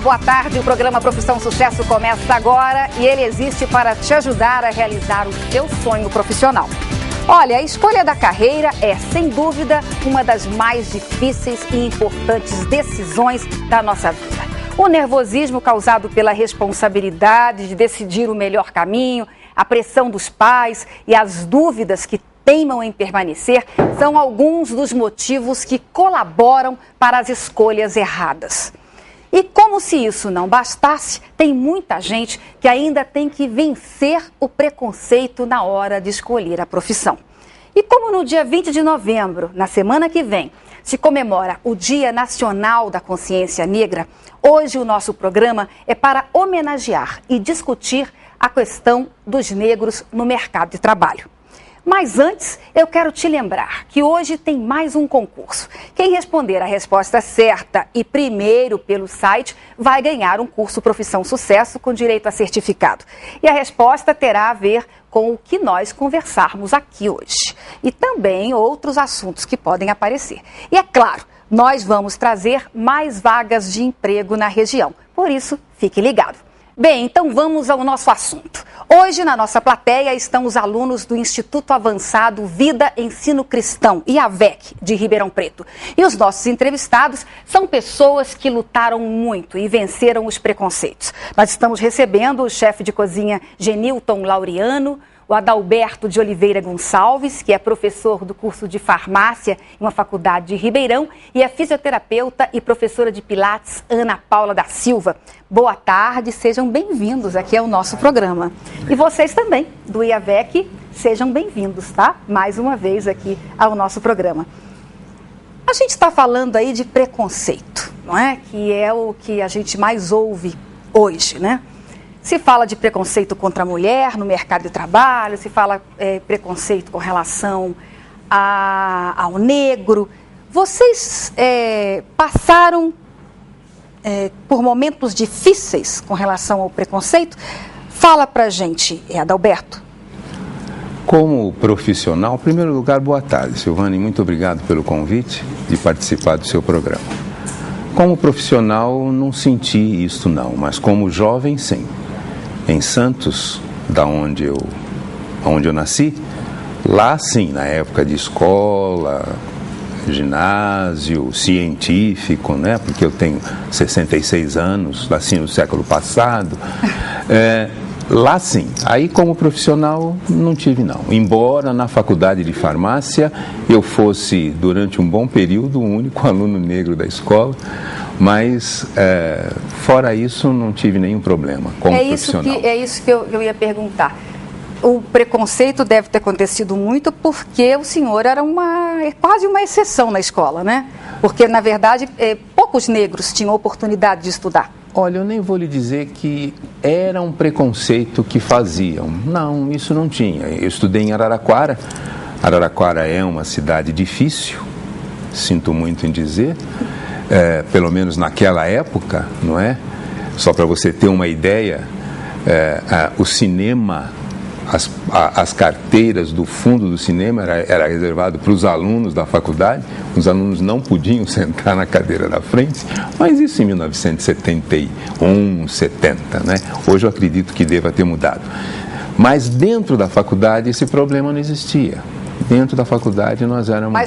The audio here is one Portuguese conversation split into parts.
boa tarde. O programa Profissão Sucesso começa agora e ele existe para te ajudar a realizar o seu sonho profissional. Olha, a escolha da carreira é, sem dúvida, uma das mais difíceis e importantes decisões da nossa vida. O nervosismo causado pela responsabilidade de decidir o melhor caminho, a pressão dos pais e as dúvidas que teimam em permanecer são alguns dos motivos que colaboram para as escolhas erradas. E como se isso não bastasse, tem muita gente que ainda tem que vencer o preconceito na hora de escolher a profissão. E como no dia 20 de novembro, na semana que vem, se comemora o Dia Nacional da Consciência Negra, hoje o nosso programa é para homenagear e discutir a questão dos negros no mercado de trabalho. Mas antes, eu quero te lembrar que hoje tem mais um concurso. Quem responder a resposta certa e primeiro pelo site vai ganhar um curso Profissão Sucesso com direito a certificado. E a resposta terá a ver com o que nós conversarmos aqui hoje. E também outros assuntos que podem aparecer. E é claro, nós vamos trazer mais vagas de emprego na região. Por isso, fique ligado. Bem, então vamos ao nosso assunto. Hoje, na nossa plateia, estão os alunos do Instituto Avançado Vida Ensino Cristão, IAVEC, de Ribeirão Preto. E os nossos entrevistados são pessoas que lutaram muito e venceram os preconceitos. Nós estamos recebendo o chefe de cozinha Genilton Laureano, o Adalberto de Oliveira Gonçalves, que é professor do curso de farmácia em uma faculdade de Ribeirão, e a fisioterapeuta e professora de Pilates, Ana Paula da Silva. Boa tarde, sejam bem-vindos aqui ao nosso programa. E vocês também, do IAVEC, sejam bem-vindos, tá? Mais uma vez aqui ao nosso programa. A gente está falando aí de preconceito, não é? Que é o que a gente mais ouve hoje, né? Se fala de preconceito contra a mulher no mercado de trabalho, se fala preconceito com relação ao negro. Vocês passaram por momentos difíceis com relação ao preconceito? Fala pra gente, Adalberto. Como profissional, em primeiro lugar, boa tarde, Silvane, muito obrigado pelo convite de participar do seu programa. Como profissional, não senti isso não, mas como jovem, sim. Em Santos, onde eu nasci, lá sim, na época de escola, ginásio, científico, né? Porque eu tenho 66 anos, nasci no século passado, lá sim. Aí como profissional não tive não, embora na faculdade de farmácia eu fosse durante um bom período o único aluno negro da escola. Mas, fora isso, não tive nenhum problema como profissional. É isso que eu ia perguntar. O preconceito deve ter acontecido muito porque o senhor era quase uma exceção na escola, né? Porque, na verdade, poucos negros tinham oportunidade de estudar. Olha, eu nem vou lhe dizer que era um preconceito que faziam. Não, isso não tinha. Eu estudei em Araraquara. Araraquara é uma cidade difícil, sinto muito em dizer. Pelo menos naquela época, não é? Só para você ter uma ideia, o cinema, as carteiras do fundo do cinema era reservado para os alunos da faculdade, os alunos não podiam sentar na cadeira da frente, mas isso em 1971, 70, né? Hoje eu acredito que deva ter mudado. Mas dentro da faculdade esse problema não existia. Dentro da faculdade nós éramos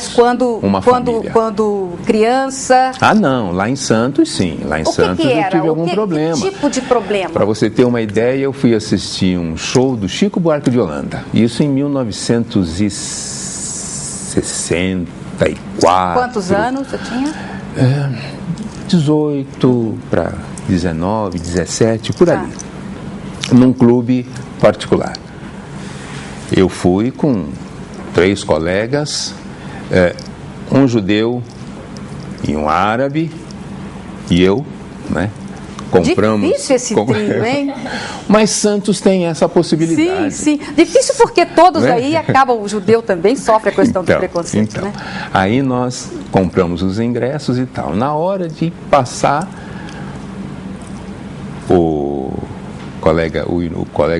uma família. Quando criança... Ah, não. Lá em Santos, sim. Lá em Santos eu tive algum problema. Que tipo de problema? Para você ter uma ideia, eu fui assistir um show do Chico Buarque de Holanda. Isso em 1964. Quantos anos você tinha? 18 para 19, 17, por aí. Num clube particular. Eu fui com 3 colegas, um judeu e um árabe, e eu, né? Compramos. Difícil esse trio, hein? Mas Santos tem essa possibilidade. Sim, sim. Difícil porque todos aí acabam, o judeu também sofre a questão do preconceito, né? Aí nós compramos os ingressos e tal. Na hora de passar, o colega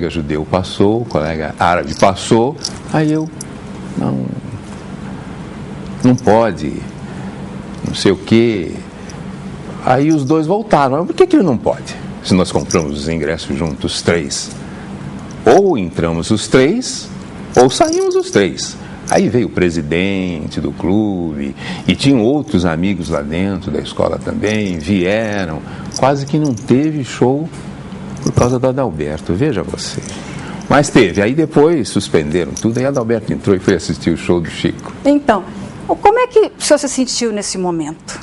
judeu passou, o colega árabe passou, aí eu não pode, não sei o quê. Aí os dois voltaram. Mas por que ele não pode? Se nós compramos os ingressos juntos, os 3. Ou entramos os 3, ou saímos os 3. Aí veio o presidente do clube e tinham outros amigos lá dentro da escola também, vieram. Quase que não teve show por causa do Adalberto, veja você. Mas teve, aí depois suspenderam tudo, aí Adalberto entrou e foi assistir o show do Chico. Então, como é que o senhor se sentiu nesse momento?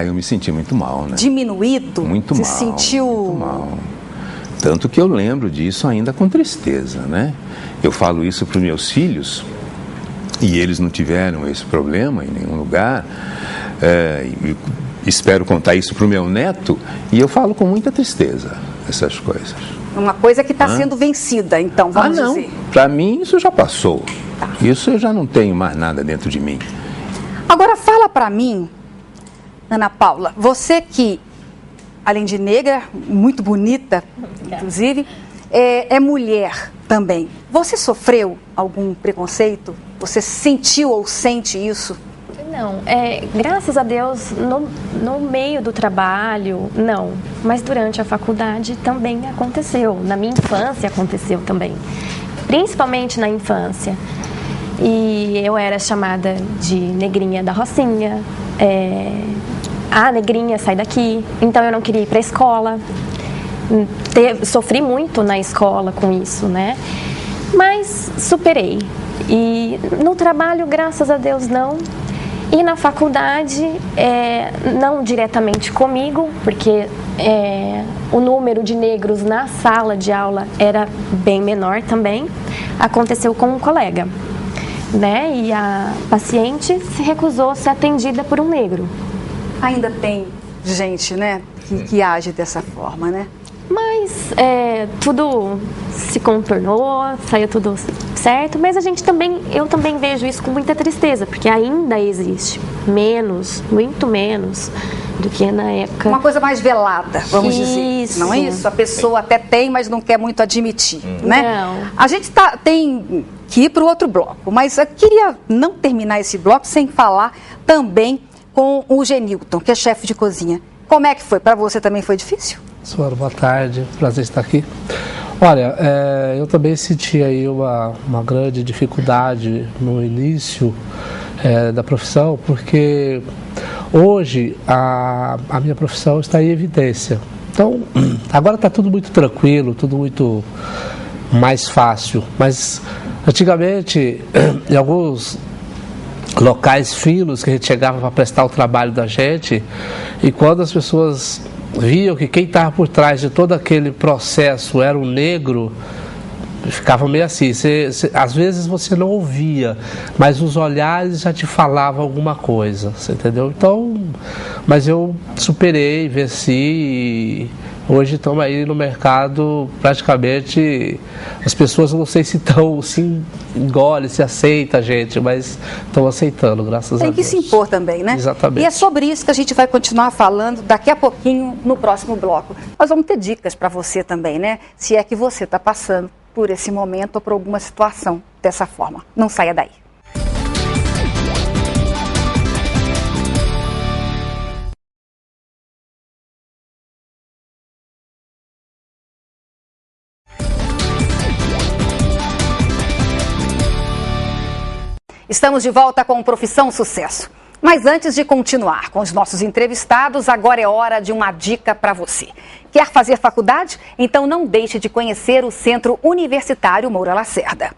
Eu me senti muito mal, né? Diminuído? Muito se mal. Sentiu... Muito mal. Tanto que eu lembro disso ainda com tristeza, né? Eu falo isso para os meus filhos, e eles não tiveram esse problema em nenhum lugar. Espero contar isso para o meu neto, e eu falo com muita tristeza essas coisas. Uma coisa que está sendo vencida, então, vamos dizer. Para mim isso já passou. Tá. Isso eu já não tenho mais nada dentro de mim. Agora fala para mim, Ana Paula, você que, além de negra, muito bonita, inclusive, é mulher também. Você sofreu algum preconceito? Você sentiu ou sente isso? Não, graças a Deus, no meio do trabalho, não. Mas durante a faculdade também aconteceu. Na minha infância aconteceu também. Principalmente na infância. E eu era chamada de negrinha da Rocinha. Negrinha, sai daqui. Então eu não queria ir para a escola. Sofri muito na escola com isso, né? Mas superei. E no trabalho, graças a Deus, não. E na faculdade, não diretamente comigo, porque o número de negros na sala de aula era bem menor também. Aconteceu com um colega, né? E a paciente se recusou a ser atendida por um negro. Ainda tem gente, né, que age dessa forma, né? Mas tudo se contornou, saiu tudo certo, mas eu também vejo isso com muita tristeza, porque ainda existe muito menos do que na época. Uma coisa mais velada, vamos dizer. Isso. Não é isso? A pessoa até tem, mas não quer muito admitir, né? Não. A gente tem que ir para o outro bloco, mas eu queria não terminar esse bloco sem falar também com o Genilton, que é chefe de cozinha. Como é que foi? Para você também foi difícil? Senhora, boa tarde, prazer estar aqui. Olha, eu também senti aí uma grande dificuldade no início da profissão, porque hoje a minha profissão está em evidência. Então, agora está tudo muito tranquilo, tudo muito mais fácil, mas antigamente, em alguns locais finos que a gente chegava para prestar o trabalho da gente, e quando as pessoas viam que quem estava por trás de todo aquele processo era um negro, ficava meio assim, às vezes você não ouvia, mas os olhares já te falavam alguma coisa, você entendeu? Então, mas eu superei, venci e hoje estamos aí no mercado, praticamente, as pessoas não sei se estão, se engolem, se aceita a gente, mas estão aceitando, graças a Deus. Tem que se impor também, né? Exatamente. E é sobre isso que a gente vai continuar falando daqui a pouquinho no próximo bloco. Nós vamos ter dicas para você também, né? Se é que você está passando por esse momento ou por alguma situação dessa forma. Não saia daí. Estamos de volta com Profissão Sucesso. Mas antes de continuar com os nossos entrevistados, agora é hora de uma dica para você. Quer fazer faculdade? Então não deixe de conhecer o Centro Universitário Moura Lacerda.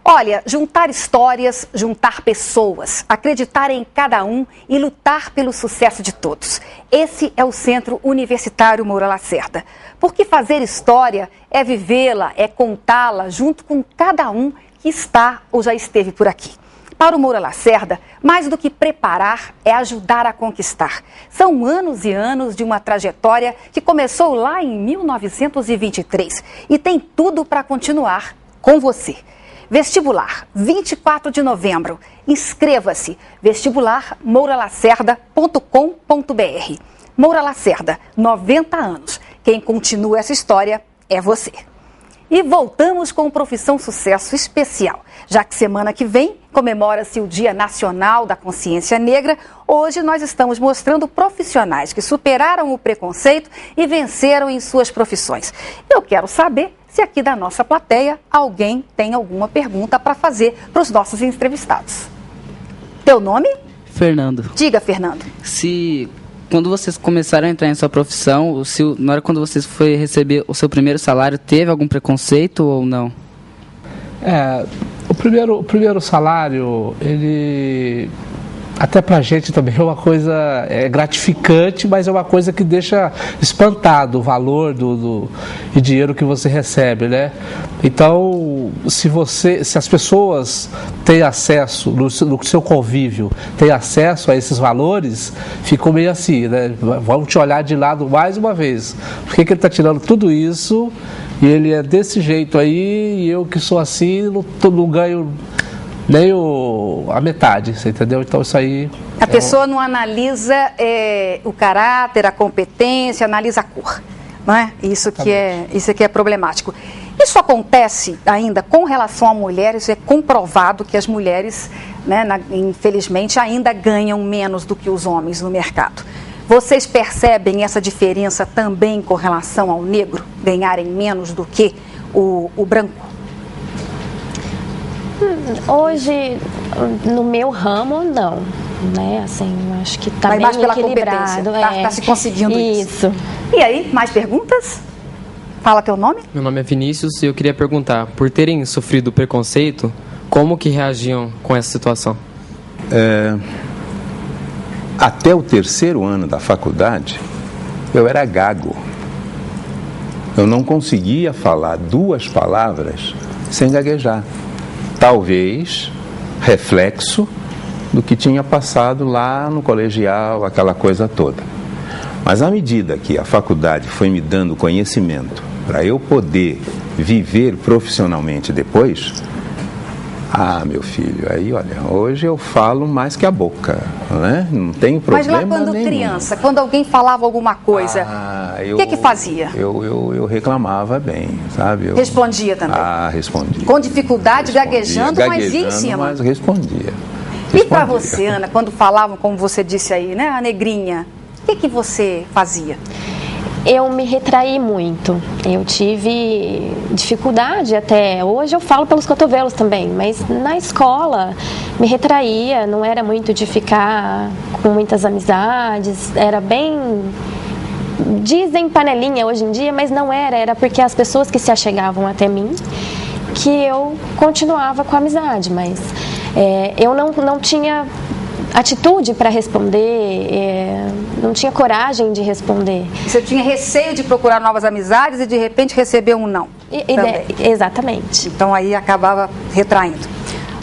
Olha, juntar histórias, juntar pessoas, acreditar em cada um e lutar pelo sucesso de todos. Esse é o Centro Universitário Moura Lacerda. Porque fazer história é vivê-la, é contá-la junto com cada um que está ou já esteve por aqui. Para o Moura Lacerda, mais do que preparar é ajudar a conquistar. São anos e anos de uma trajetória que começou lá em 1923 e tem tudo para continuar com você. Vestibular, 24 de novembro. Inscreva-se, vestibularmouralacerda.com.br. Moura Lacerda, 90 anos. Quem continua essa história é você. E voltamos com Profissão Sucesso especial. Já que semana que vem comemora-se o Dia Nacional da Consciência Negra, hoje nós estamos mostrando profissionais que superaram o preconceito e venceram em suas profissões. Eu quero saber se aqui da nossa plateia alguém tem alguma pergunta para fazer para os nossos entrevistados. Teu nome? Fernando. Diga, Fernando. Quando vocês começaram a entrar em sua profissão, na hora quando vocês foi receber o seu primeiro salário, teve algum preconceito ou não? O primeiro salário, ele até pra gente também é uma coisa gratificante, mas é uma coisa que deixa espantado o valor do dinheiro que você recebe, né? Então, se as pessoas têm acesso, no seu convívio, têm acesso a esses valores, ficou meio assim, né? Vamos te olhar de lado mais uma vez. Por que ele está tirando tudo isso e ele é desse jeito aí e eu que sou assim não ganho nem a metade, você entendeu? Então isso aí... A pessoa não analisa o caráter, a competência, analisa a cor, não é? Isso que é problemático. Isso acontece ainda com relação a mulheres, é comprovado que as mulheres, né, infelizmente, ainda ganham menos do que os homens no mercado. Vocês percebem essa diferença também com relação ao negro, ganharem menos do que o branco? Hoje, no meu ramo, não, né? Assim, acho que está bem mais pela equilibrado. Competência, tá se conseguindo isso. E aí, mais perguntas? Fala teu nome. Meu nome é Vinícius e eu queria perguntar, por terem sofrido preconceito, como que reagiam com essa situação? Até o terceiro ano da faculdade, eu era gago. Eu não conseguia falar 2 palavras sem gaguejar. Talvez reflexo do que tinha passado lá no colegial, aquela coisa toda. Mas à medida que a faculdade foi me dando conhecimento para eu poder viver profissionalmente depois, meu filho, aí olha, hoje eu falo mais que a boca, né? Não tenho problema nenhum. Mas lá quando criança, quando alguém falava alguma coisa, o que fazia? Eu reclamava bem, sabe? Respondia também? Respondia. Com dificuldade, gaguejando, mas ia em cima? Mas respondia. E para você, Ana, quando falavam, como você disse aí, né, a negrinha, o que você fazia? Eu me retraí muito, eu tive dificuldade até, hoje eu falo pelos cotovelos também, mas na escola me retraía, não era muito de ficar com muitas amizades, era bem, dizem panelinha hoje em dia, mas não era porque as pessoas que se achegavam até mim, que eu continuava com a amizade, mas eu não tinha atitude para responder, não tinha coragem de responder. Você tinha receio de procurar novas amizades e de repente receber um não? Exatamente. Então aí acabava retraindo.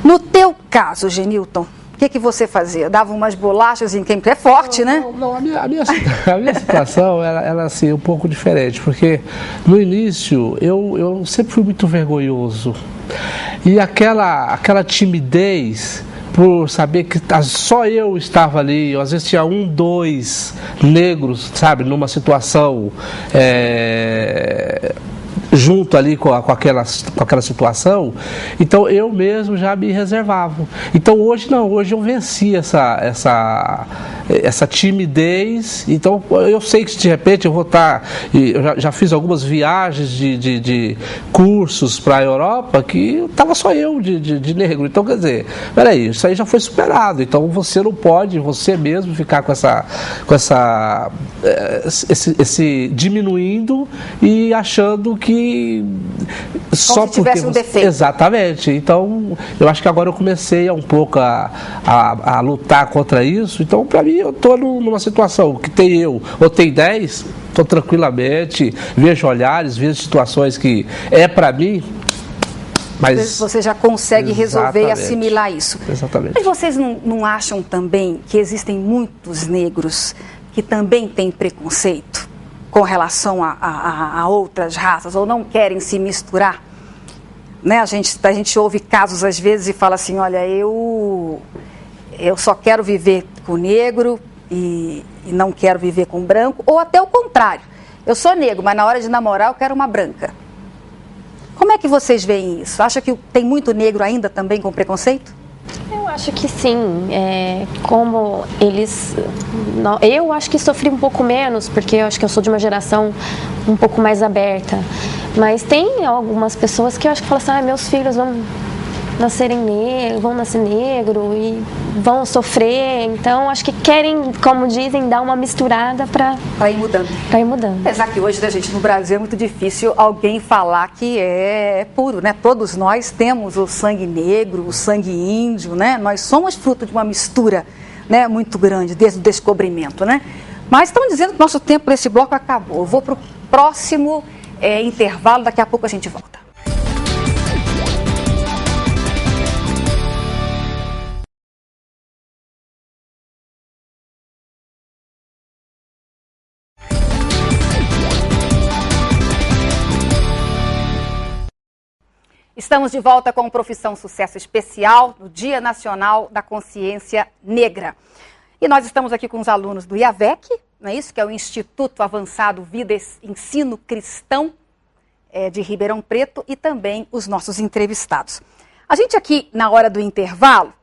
No teu caso, Genilton, o que você fazia? Dava umas bolachas em quem é forte, né? Não, a minha situação era assim, um pouco diferente, porque no início eu sempre fui muito vergonhoso. E aquela timidez, por saber que só eu estava ali, às vezes tinha 1, 2 negros, sabe, numa situação junto ali com aquela situação, então eu mesmo já me reservava. Então hoje não, hoje eu venci essa timidez, então eu sei que de repente eu vou estar, eu já fiz algumas viagens de cursos para a Europa que estava só eu de negro, então quer dizer, peraí, isso aí já foi superado, então você não pode, você mesmo ficar com esse diminuindo e achando que só como se tivesse um defeito. Exatamente. Então, eu acho que agora eu comecei um pouco a lutar contra isso. Então, para mim, eu estou numa situação que tem eu ou tem 10, estou tranquilamente, vejo olhares, vejo situações que para mim, mas você já consegue resolver e assimilar isso. Exatamente. Mas vocês não acham também que existem muitos negros que também têm preconceito com relação a outras raças, ou não querem se misturar? Né? A gente ouve casos às vezes e fala assim, olha, eu só quero viver com negro e não quero viver com branco, ou até o contrário, eu sou negro, mas na hora de namorar eu quero uma branca. Como é que vocês veem isso? Acha que tem muito negro ainda também com preconceito? Eu acho que sim. Como eles... Eu acho que sofri um pouco menos, porque eu acho que eu sou de uma geração um pouco mais aberta. Mas tem algumas pessoas que eu acho que falam assim, meus filhos vão nascer negro e vão sofrer. Então, acho que querem, como dizem, dar uma misturada para ir mudando. Apesar que hoje, gente, no Brasil é muito difícil alguém falar que é puro, né? Todos nós temos o sangue negro, o sangue índio, né? Nós somos fruto de uma mistura, né, muito grande, desde o descobrimento, né? Mas estão dizendo que nosso tempo nesse bloco acabou. Eu vou para o próximo intervalo, daqui a pouco a gente volta. Estamos de volta com o Profissão Sucesso Especial no Dia Nacional da Consciência Negra. E nós estamos aqui com os alunos do IAVEC, não é isso? Que é o Instituto Avançado Vida e Ensino Cristão de Ribeirão Preto, e também os nossos entrevistados. A gente aqui, na hora do intervalo,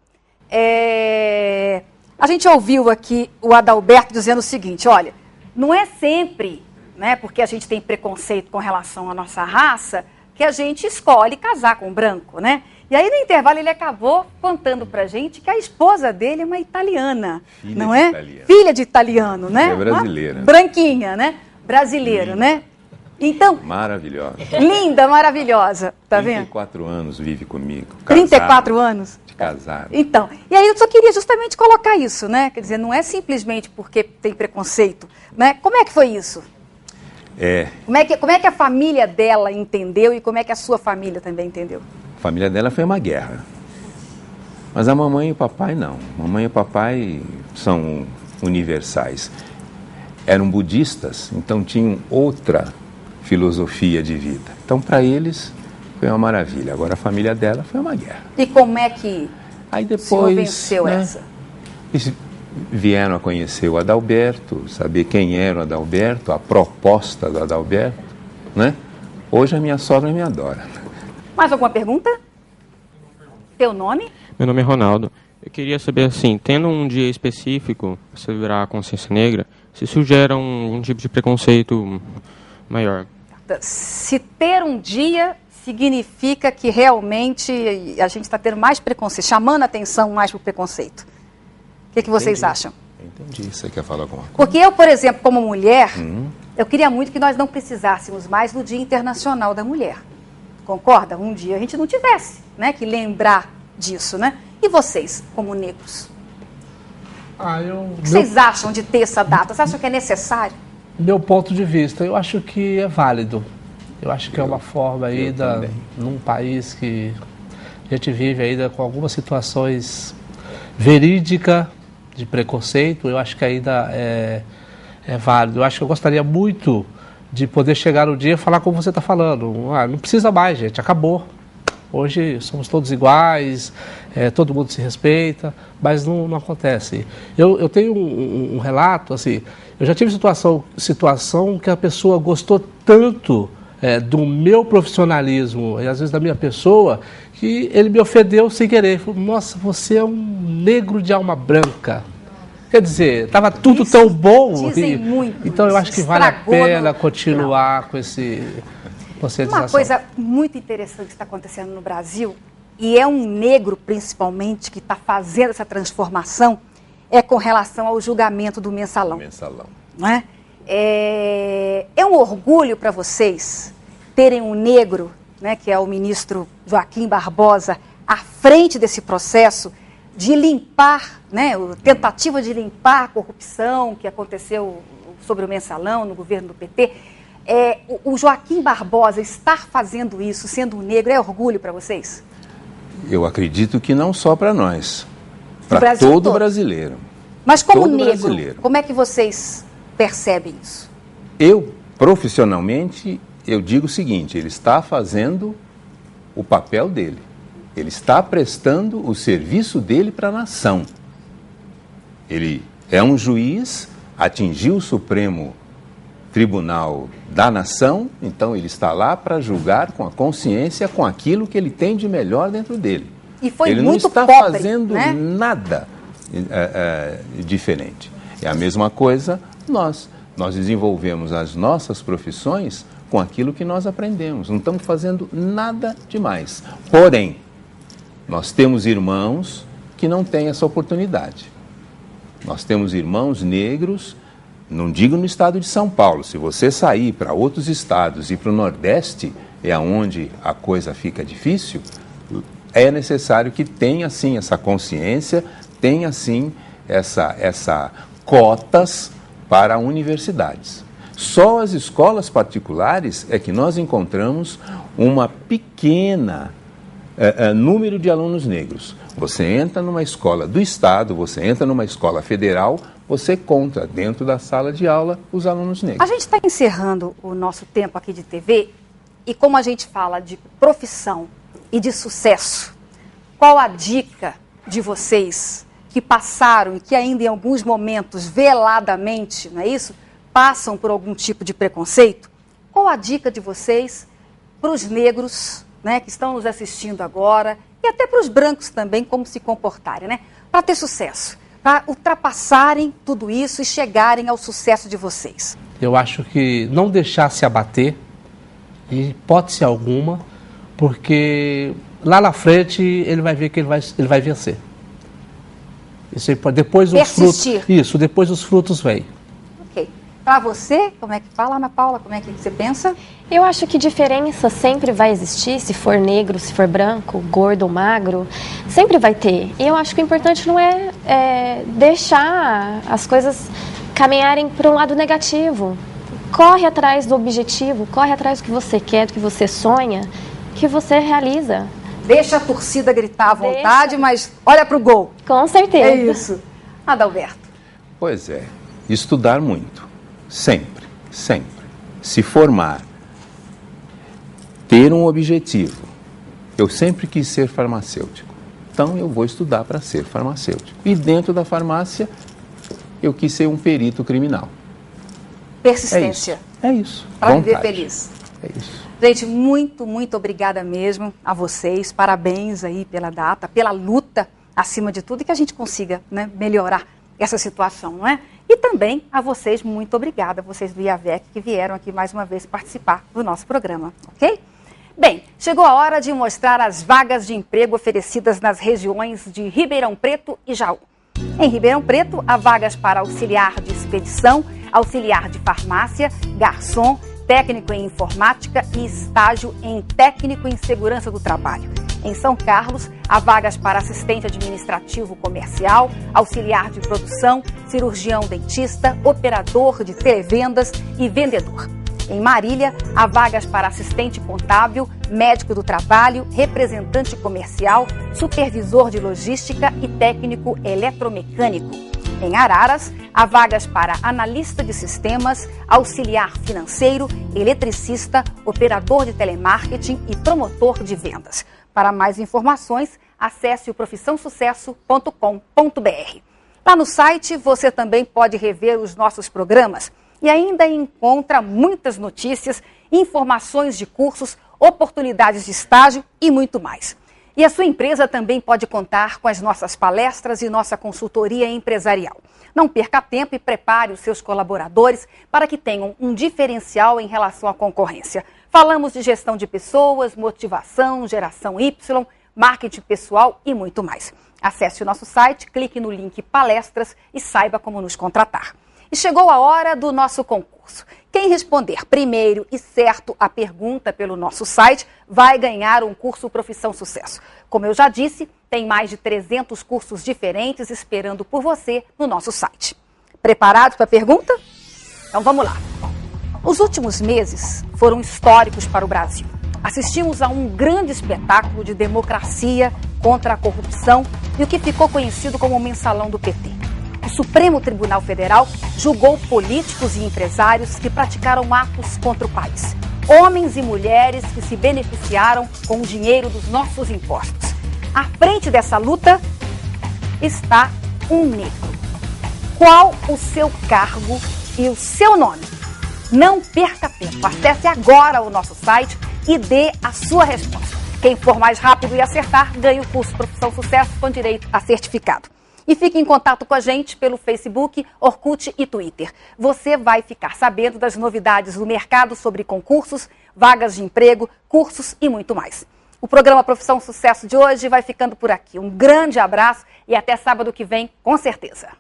a gente ouviu aqui o Adalberto dizendo o seguinte, olha, não é sempre, né, porque a gente tem preconceito com relação à nossa raça, que a gente escolhe casar com branco, né? E aí, no intervalo, ele acabou contando pra gente que a esposa dele é uma italiana, não é? Italiano. Filha de italiano, né? É brasileira. Uma branquinha, né? Brasileiro, linda, né? Então... Maravilhosa. Linda, maravilhosa, tá vendo? 34 anos vive comigo. Casado, 34 anos? De casado. Então, e aí eu só queria justamente colocar isso, né? Quer dizer, não é simplesmente porque tem preconceito, né? Como é que foi isso? Como é que a família dela entendeu e como é que a sua família também entendeu? A família dela foi uma guerra. Mas a mamãe e o papai não. Mamãe e o papai são universais. Eram budistas, então tinham outra filosofia de vida. Então, para eles, foi uma maravilha. Agora, a família dela foi uma guerra. E como é que aí depois, o senhor venceu essa? Vieram a conhecer o Adalberto, saber quem era o Adalberto, a proposta do Adalberto, né? Hoje a minha sogra me adora. Mais alguma pergunta? Teu nome? Meu nome é Ronaldo. Eu queria saber, assim, tendo um dia específico para celebrar a consciência negra, se isso gera um tipo de preconceito maior? Se ter um dia significa que realmente a gente está tendo mais preconceito, chamando a atenção mais para o preconceito. O que vocês acham? Entendi. Você quer falar alguma coisa? Porque eu, por exemplo, como mulher, eu queria muito que nós não precisássemos mais do Dia Internacional da Mulher. Concorda? Um dia a gente não tivesse, né, que lembrar disso, né? E vocês, como negros? O que vocês acham de ter essa data? Vocês acham que é necessário? Meu ponto de vista, eu acho que é válido. Eu acho que é uma forma ainda, num país que a gente vive ainda com algumas situações verídicas, de preconceito, eu acho que ainda é válido. Eu acho que eu gostaria muito de poder chegar no dia e falar como você está falando. Não precisa mais, gente, acabou. Hoje somos todos iguais, todo mundo se respeita, mas não acontece. Eu tenho um relato, assim, eu já tive situação que a pessoa gostou tanto do meu profissionalismo e às vezes da minha pessoa, que ele me ofendeu sem querer. Falou, nossa, você é um negro de alma branca. Quer dizer, estava tudo isso tão bom. Dizem muito. Então eu acho que vale a pena continuar com esse conscientização. Uma coisa muito interessante que está acontecendo no Brasil, e é um negro principalmente que está fazendo essa transformação, é com relação ao julgamento do mensalão. Não é? É um orgulho para vocês terem um negro, né, que é o ministro Joaquim Barbosa, à frente desse processo de limpar, né, tentativa de limpar a corrupção que aconteceu sobre o mensalão no governo do PT. O Joaquim Barbosa estar fazendo isso, sendo um negro, é orgulho para vocês? Eu acredito que não só para nós, para todo brasileiro. Mas como negro, como é que vocês percebem isso? Eu, profissionalmente, eu digo o seguinte, ele está fazendo o papel dele. Ele está prestando o serviço dele para a nação. Ele é um juiz, atingiu o Supremo tribunal da nação, então ele está lá para julgar com a consciência, com aquilo que ele tem de melhor dentro dele. E foi ele muito não está pobre, fazendo né? nada diferente. É a mesma coisa nós. Nós desenvolvemos as nossas profissões com aquilo que nós aprendemos. Não estamos fazendo nada demais. Porém, nós temos irmãos que não têm essa oportunidade. Nós temos irmãos negros, não digo no estado de São Paulo, se você sair para outros estados e para o Nordeste, é onde a coisa fica difícil, é necessário que tenha, sim, essa consciência, tenha, sim, essa cotas para universidades. Só as escolas particulares é que nós encontramos uma pequena número de alunos negros. Você entra numa escola do Estado, você entra numa escola federal, você conta dentro da sala de aula os alunos negros. A gente está encerrando o nosso tempo aqui de TV e como a gente fala de profissão e de sucesso, qual a dica de vocês que passaram e que ainda em alguns momentos veladamente, não é isso, passam por algum tipo de preconceito? Qual a dica de vocês para os negros, né, que estão nos assistindo agora e até para os brancos também, como se comportarem, né, para ter sucesso, para ultrapassarem tudo isso e chegarem ao sucesso de vocês? Eu acho que não deixar se abater, em hipótese alguma, porque lá na frente ele vai ver que ele vai vencer. Isso aí, depois os persistir. Frutos, isso, depois os frutos vêm. Ok. Para você, como é que fala, Ana Paula? Como é que você pensa? Eu acho que diferença sempre vai existir, se for negro, se for branco, gordo ou magro, sempre vai ter. E eu acho que o importante não é deixar as coisas caminharem para um lado negativo. Corre atrás do objetivo, corre atrás do que você quer, do que você sonha, que você realiza. Deixa a torcida gritar à vontade, mas olha para o gol. Com certeza. É isso. Adalberto. Pois é, estudar muito, sempre, sempre. Se formar, ter um objetivo. Eu sempre quis ser farmacêutico, então eu vou estudar para ser farmacêutico. E dentro da farmácia, eu quis ser um perito criminal. Persistência. É isso. Para viver feliz. É isso. Gente, muito, muito obrigada mesmo a vocês. Parabéns aí pela data, pela luta, acima de tudo, e que a gente consiga, né, melhorar essa situação, não é? E também a vocês, muito obrigada, vocês do IAVEC, que vieram aqui mais uma vez participar do nosso programa, ok? Bem, chegou a hora de mostrar as vagas de emprego oferecidas nas regiões de Ribeirão Preto e Jaú. Em Ribeirão Preto, há vagas para auxiliar de expedição, auxiliar de farmácia, garçom, técnico em informática e estágio em técnico em segurança do trabalho. Em São Carlos, há vagas para assistente administrativo comercial, auxiliar de produção, cirurgião dentista, operador de televendas e vendedor. Em Marília, há vagas para assistente contábil, médico do trabalho, representante comercial, supervisor de logística e técnico eletromecânico. Em Araras, há vagas para analista de sistemas, auxiliar financeiro, eletricista, operador de telemarketing e promotor de vendas. Para mais informações, acesse o profissãosucesso.com.br. Lá no site você também pode rever os nossos programas e ainda encontra muitas notícias, informações de cursos, oportunidades de estágio e muito mais. E a sua empresa também pode contar com as nossas palestras e nossa consultoria empresarial. Não perca tempo e prepare os seus colaboradores para que tenham um diferencial em relação à concorrência. Falamos de gestão de pessoas, motivação, geração Y, marketing pessoal e muito mais. Acesse o nosso site, clique no link palestras e saiba como nos contratar. E chegou a hora do nosso concurso. Quem responder primeiro e certo a pergunta pelo nosso site vai ganhar um curso Profissão Sucesso. Como eu já disse, tem mais de 300 cursos diferentes esperando por você no nosso site. Preparados para a pergunta? Então vamos lá. Os últimos meses foram históricos para o Brasil. Assistimos a um grande espetáculo de democracia contra a corrupção e o que ficou conhecido como o mensalão do PT. O Supremo Tribunal Federal julgou políticos e empresários que praticaram atos contra o país. Homens e mulheres que se beneficiaram com o dinheiro dos nossos impostos. À frente dessa luta está um negro. Qual o seu cargo e o seu nome? Não perca tempo, acesse agora o nosso site e dê a sua resposta. Quem for mais rápido e acertar, ganha o curso Profissão Sucesso com direito a certificado. E fique em contato com a gente pelo Facebook, Orkut e Twitter. Você vai ficar sabendo das novidades do mercado sobre concursos, vagas de emprego, cursos e muito mais. O programa Profissão Sucesso de hoje vai ficando por aqui. Um grande abraço e até sábado que vem, com certeza.